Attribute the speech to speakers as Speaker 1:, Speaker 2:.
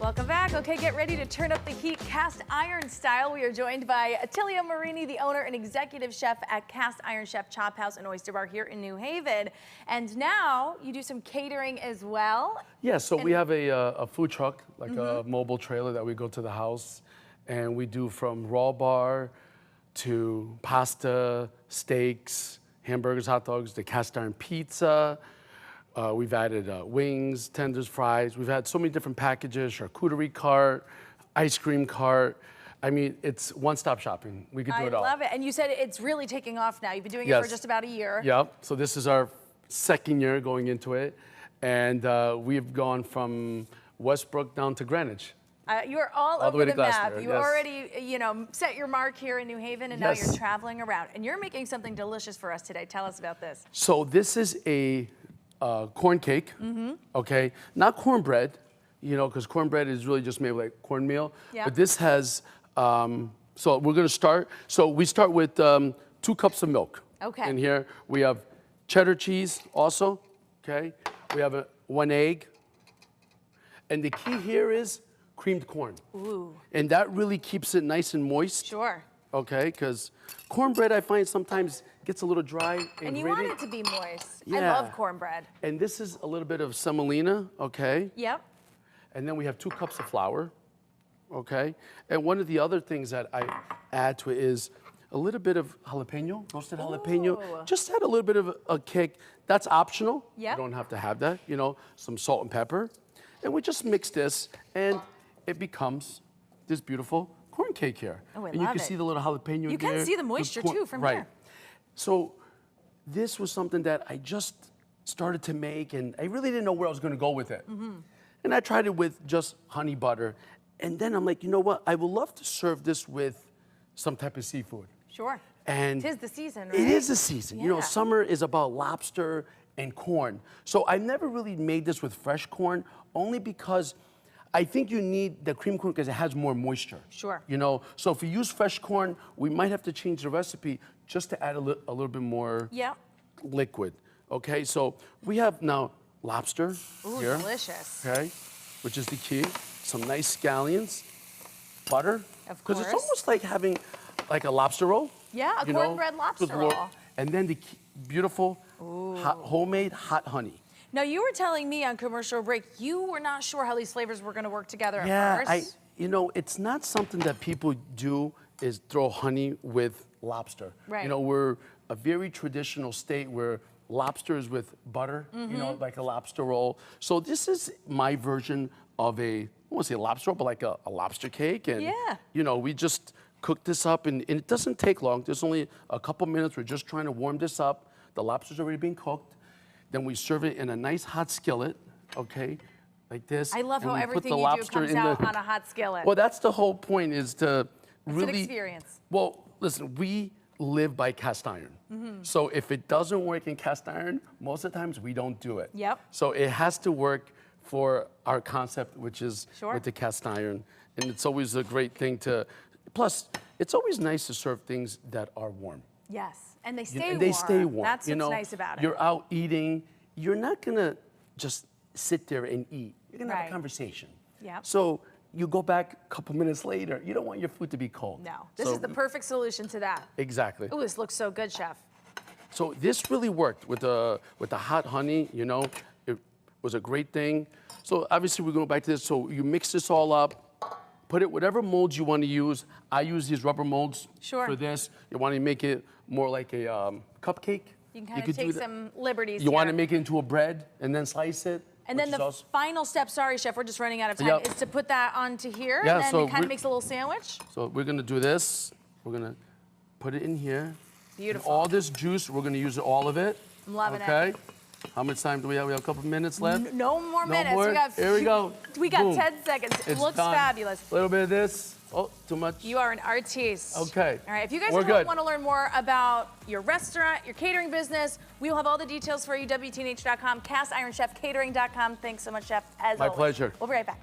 Speaker 1: Welcome back. Okay, get ready to turn up the heat cast iron style. We are joined by Attilio Marini, the owner and executive chef at Cast Iron Chef Chop House and Oyster Bar here in New Haven. And now you do some catering as well.
Speaker 2: Yeah, so we have a food truck, like a mobile trailer that we go to the house, and we do from raw bar to pasta, steaks, hamburgers, hot dogs, the cast iron pizza. We've added wings, tenders, fries. We've had so many different packages, charcuterie cart, ice cream cart. I mean, it's one-stop shopping. We could do it all.
Speaker 1: I love it. And you said it's really taking off now. You've been doing it for just about a year.
Speaker 2: Yep. So this is our second year going into it. And we've gone from Westbrook down to Greenwich.
Speaker 1: You're all over the map. You
Speaker 2: yes.
Speaker 1: already, set your mark here in New Haven, and
Speaker 2: Yes.
Speaker 1: now you're traveling around. And you're making something delicious for us today. Tell us about this.
Speaker 2: So this is a corn cake, okay? Not cornbread, because cornbread is really just made with like cornmeal.
Speaker 1: Yeah.
Speaker 2: But this has, so we're gonna start. So we start with 2 cups of milk.
Speaker 1: Okay.
Speaker 2: In here, we have cheddar cheese also, okay? We have 1 egg. And the key here is creamed corn.
Speaker 1: Ooh.
Speaker 2: And that really keeps it nice and moist.
Speaker 1: Sure.
Speaker 2: Okay, because cornbread I find sometimes gets a little dry
Speaker 1: And you want it to be moist. I
Speaker 2: Yeah.
Speaker 1: love cornbread.
Speaker 2: And this is a little bit of semolina, okay?
Speaker 1: Yep.
Speaker 2: And then we have 2 cups of flour, okay? And one of the other things that I add to it is a little bit of jalapeno, roasted jalapeno.
Speaker 1: Ooh.
Speaker 2: Just add a little bit of a kick. That's optional.
Speaker 1: Yep.
Speaker 2: You don't have to have that, some salt and pepper. And we just mix this, and it becomes this beautiful corn cake here.
Speaker 1: Oh, I
Speaker 2: and you
Speaker 1: love
Speaker 2: can
Speaker 1: it.
Speaker 2: see the little jalapeno
Speaker 1: You
Speaker 2: there.
Speaker 1: can see the moisture too from
Speaker 2: right.
Speaker 1: here.
Speaker 2: So this was something that I just started to make, and I really didn't know where I was going to go with it. And I tried it with just honey butter. And then I'm like, you know what? I would love to serve this with some type of seafood.
Speaker 1: Sure.
Speaker 2: And
Speaker 1: 'Tis the season, right?
Speaker 2: It is the season.
Speaker 1: Yeah.
Speaker 2: Summer is about lobster and corn. So I never really made this with fresh corn, only because I think you need the cream corn because it has more moisture.
Speaker 1: Sure.
Speaker 2: So if you use fresh corn, we might have to change the recipe just to add a little bit more liquid. Okay, so we have now lobster here.
Speaker 1: Delicious.
Speaker 2: Okay, which is the key. Some nice scallions, butter.
Speaker 1: Of
Speaker 2: Because
Speaker 1: course.
Speaker 2: it's almost like having like a lobster roll.
Speaker 1: Yeah, a cornbread lobster
Speaker 2: with
Speaker 1: roll.
Speaker 2: And then the beautiful homemade hot honey.
Speaker 1: Now, you were telling me on commercial break, you were not sure how these flavors were going to work together at first.
Speaker 2: It's not something that people do is throw honey with lobster.
Speaker 1: Right.
Speaker 2: We're a very traditional state where lobster is with butter, like a lobster roll. So this is my version of I won't say a lobster roll, but like a lobster cake. And, we just cook this up, and it doesn't take long. There's only a couple minutes. We're just trying to warm this up. The lobster's already been cooked. Then we serve it in a nice hot skillet, okay, like this.
Speaker 1: I love
Speaker 2: and
Speaker 1: how
Speaker 2: we
Speaker 1: everything
Speaker 2: put the
Speaker 1: you do
Speaker 2: lobster
Speaker 1: comes
Speaker 2: in
Speaker 1: out on a hot skillet.
Speaker 2: Well, that's the whole point, is to really...
Speaker 1: It's an experience.
Speaker 2: Well, listen, we live by cast iron. So if it doesn't work in cast iron, most of the times we don't do it.
Speaker 1: Yep.
Speaker 2: So it has to work for our concept, which is with the cast iron. And it's always a great thing to... Plus, it's always nice to serve things that are warm.
Speaker 1: Yes, and they stay
Speaker 2: And
Speaker 1: warm.
Speaker 2: they stay warm.
Speaker 1: That's what's nice about it.
Speaker 2: You're out eating. You're not going to just sit there and eat. You're going to have a conversation.
Speaker 1: Yep.
Speaker 2: So you go back a couple minutes later. You don't want your food to be cold.
Speaker 1: No, this is the perfect solution to that.
Speaker 2: Exactly.
Speaker 1: Oh, this looks so good, Chef.
Speaker 2: So this really worked with the hot honey. It was a great thing. So obviously we're going back to this. So you mix this all up. Put it whatever molds you want to use. I use these rubber molds for this. You want to make it more like a cupcake.
Speaker 1: You can kind of take some liberties
Speaker 2: You want to make it into a bread and then slice it.
Speaker 1: And then the final step, sorry, Chef, we're just running out of time, is to put that onto here, and then it kind of makes a little sandwich.
Speaker 2: So we're going to do this. We're going to put it in here.
Speaker 1: Beautiful.
Speaker 2: And all this juice, we're going to use all of it.
Speaker 1: I'm loving it.
Speaker 2: Okay. How much time do we have? We have a couple minutes left.
Speaker 1: No more minutes.
Speaker 2: More? Here we go.
Speaker 1: We got
Speaker 2: Boom.
Speaker 1: 10 seconds. It looks
Speaker 2: done.
Speaker 1: fabulous.
Speaker 2: A little bit of this. Oh, too much.
Speaker 1: You are an artiste.
Speaker 2: Okay.
Speaker 1: All right. If you guys want to learn more about your restaurant, your catering business, we will have all the details for you. WTNH.com, castironchefcatering.com. Thanks so much, Chef. As always.
Speaker 2: My pleasure.
Speaker 1: We'll be right back.